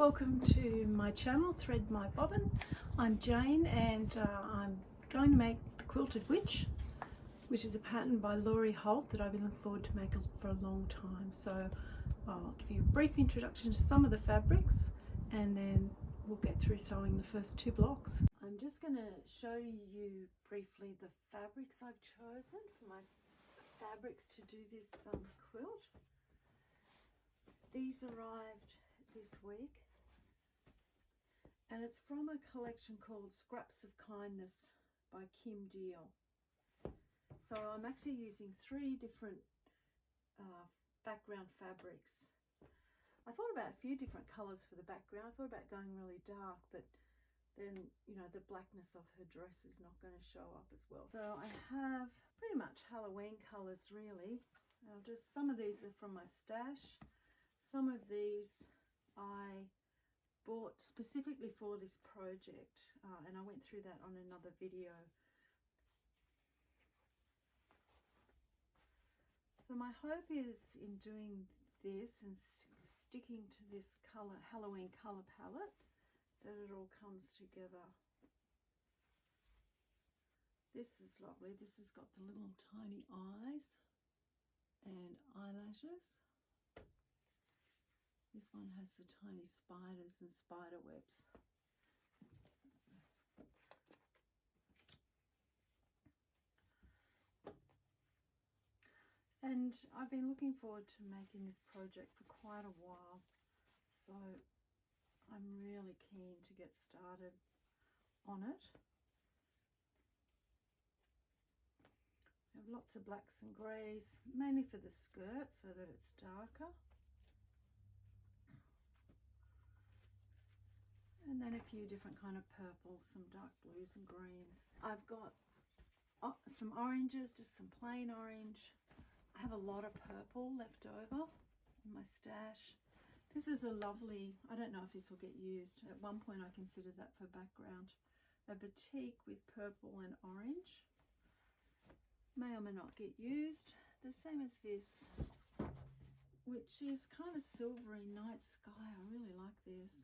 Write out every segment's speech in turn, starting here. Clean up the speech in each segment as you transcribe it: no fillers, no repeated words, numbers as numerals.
Welcome to my channel, Thread My Bobbin. I'm Jane and I'm going to make the Quilted Witch, which is a pattern by Lori Holt that I've been looking forward to make for a long time. So I'll give you a brief introduction to some of the fabrics and then we'll get through sewing the first two blocks. I'm just going to show you briefly the fabrics I've chosen for my fabrics to do this quilt. These arrived this week. And it's from a collection called Scraps of Kindness by Kim Deal. So I'm actually using three different background fabrics. I thought about a few different colours for the background. I thought about going really dark, but then, you know, the blackness of her dress is not going to show up as well. So I have pretty much Halloween colours really. Some of these are from my stash. Some of these I bought specifically for this project and I went through that on another video. So my hope is in doing this and sticking to this Halloween colour palette that it all comes together. This is lovely. This has got the little tiny eyes and eyelashes. This one has the tiny spiders and spider webs. And I've been looking forward to making this project for quite a while, so I'm really keen to get started on it. I have lots of blacks and greys, mainly for the skirt so that it's darker. And then a few different kind of purples, some dark blues and greens. I've got some oranges, just some plain orange. I have a lot of purple left over in my stash. This is a lovely, I don't know if this will get used. At one point I considered that for background. A batik with purple and orange. May or may not get used. The same as this, which is kind of silvery night sky. I really like this.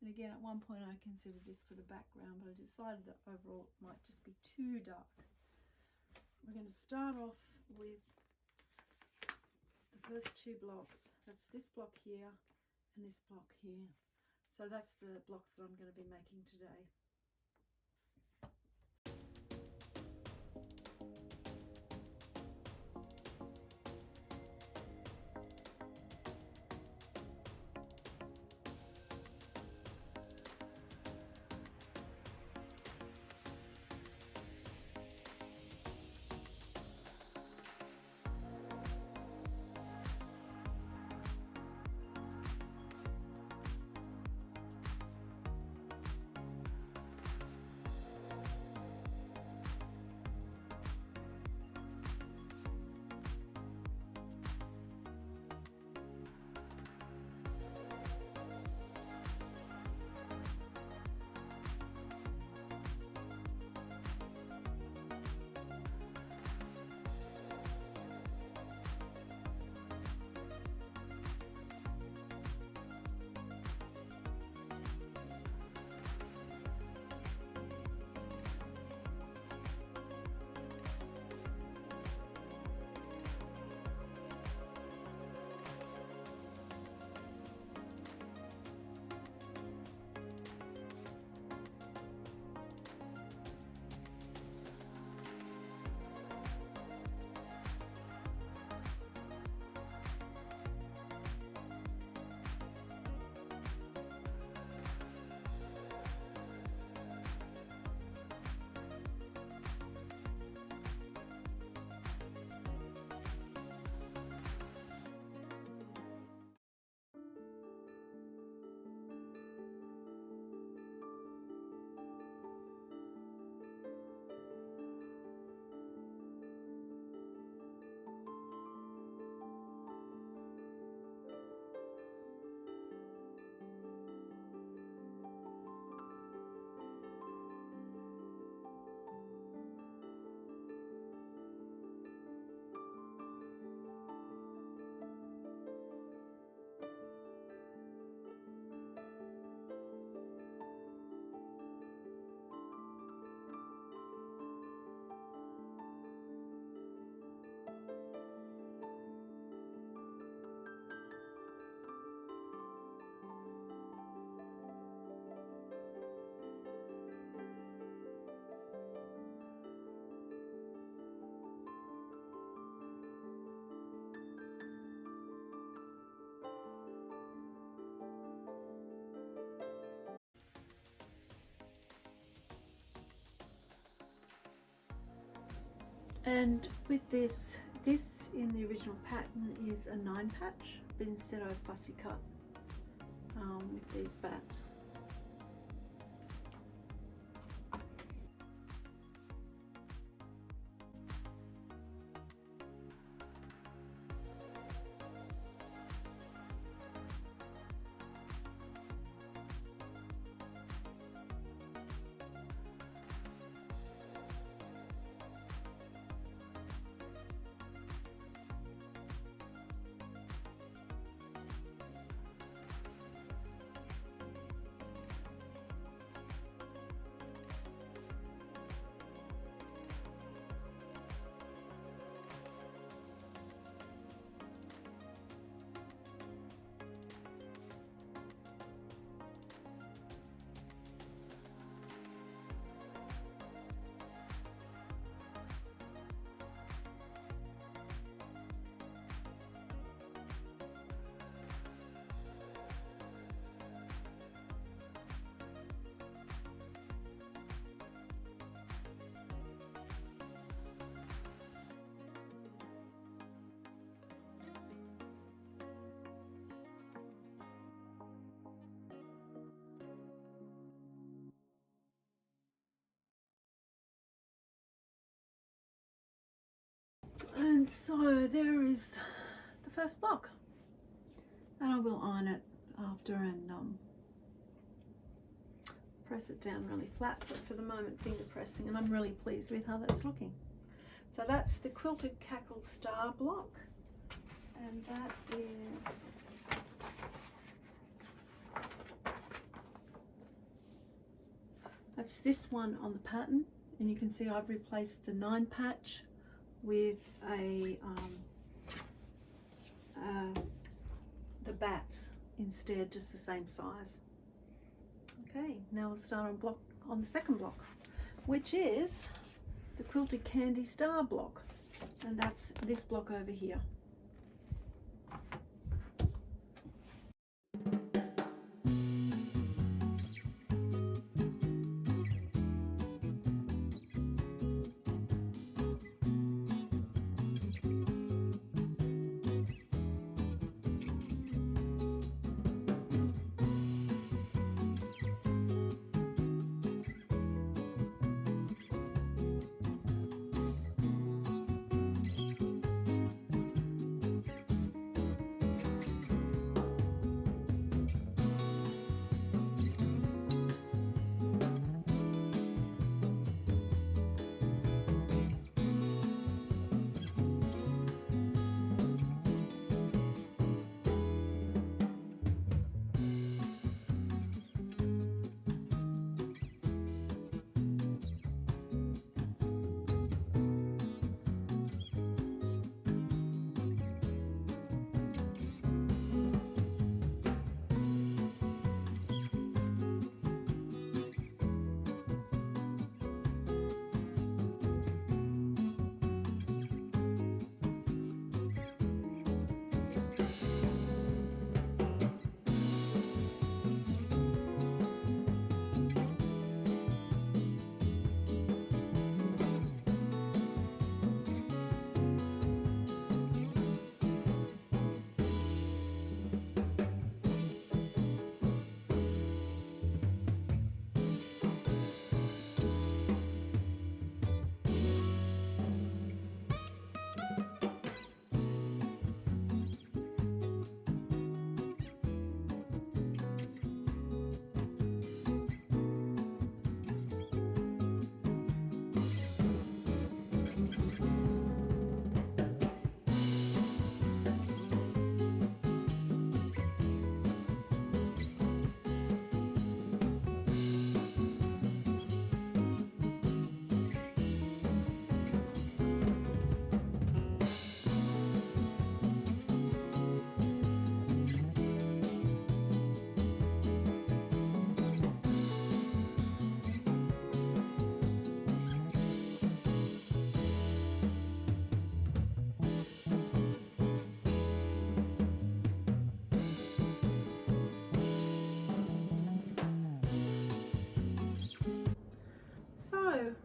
And again, at one point I considered this for the background, but I decided that overall it might just be too dark. We're going to start off with the first two blocks. That's this block here and this block here. So that's the blocks that I'm going to be making today. And with this in the original pattern is a 9 patch, but instead I fussy cut with these bats. And so there is the first block, and I will iron it after and press it down really flat, but for the moment finger pressing, and I'm really pleased with how that's looking. So that's the Quilted Cackle star block, and that is that's this one on the pattern, and you can see I've replaced the 9 patch with the bats instead, just the same size. Okay, now we'll start on the second block, which is the Quilted Candy Star block, and that's this block over here.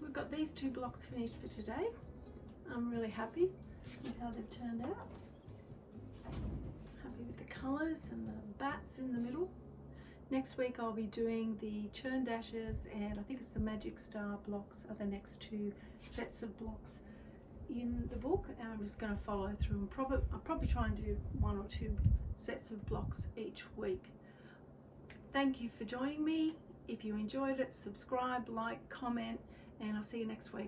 We've got these 2 blocks finished for today. I'm really happy with how they've turned out. Happy with the colours and the bats in the middle. Next week I'll be doing the churn dashes, and I think it's the Magic Star blocks are the next 2 sets of blocks in the book, and I'm just going to follow through and I'll probably try and do 1 or 2 sets of blocks each week. Thank you for joining me. If you enjoyed it, subscribe, like, comment, and I'll see you next week.